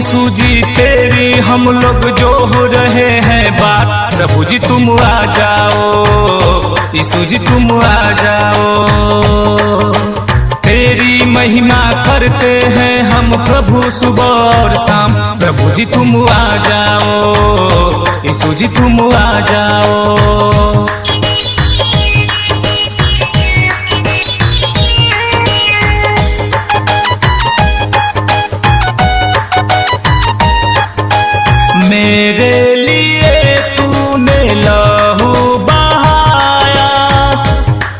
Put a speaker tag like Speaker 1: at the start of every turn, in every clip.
Speaker 1: यीशु जी तेरी हम लोग जो हो रहे हैं बात, प्रभु जी तुम आ जाओ, यीशु जी तुम आ जाओ। तेरी महिमा करते हैं हम प्रभु सुबह और शाम, प्रभु जी तुम आ जाओ, यीशु जी तुम आ जाओ। मेरे लिए तूने लहू बहाया,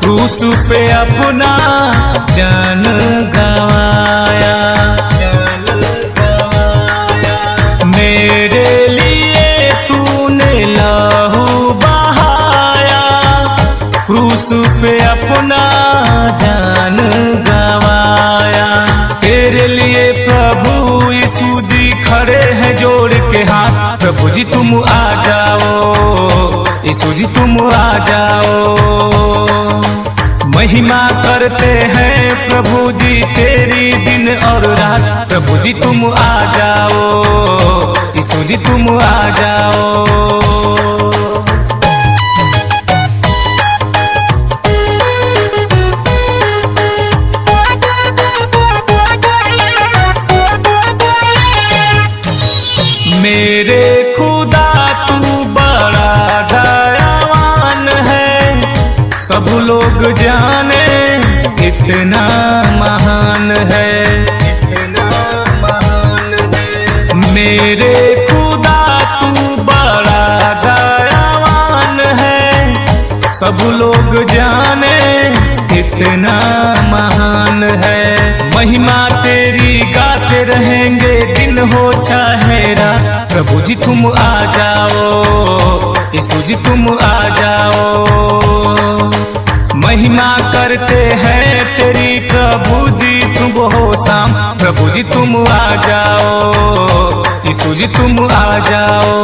Speaker 1: क्रूस पे अपना जान गवाया। मेरे लिए तूने लहू बहाया, क्रूस पे अपना जान गवाया। तेरे लिए प्रभु यीशु जी खड़े हैं जोड़ के हाथ, प्रभु जी तुम आ जाओ, यीशु जी तुम आ जाओ। महिमा करते हैं प्रभु जी तेरी दिन और रात, प्रभु जी तुम आ जाओ, यीशु जी तुम आ जाओ। मेरे खुदा तू बड़ा दयावान है, सब लोग जाने कितना महान है, कितना महान है। मेरे खुदा तू बड़ा दयावान है, सब लोग जाने कितना महान है। महिमा तेरी गाते रहेंगे दिन हो चाहे रात, प्रभु जी तुम आ जाओ, यीशु जी तुम आ जाओ। महिमा करते हैं तेरी प्रभु जी सुबह हो शाम, प्रभु जी तुम आ जाओ, यीशु जी तुम आ जाओ।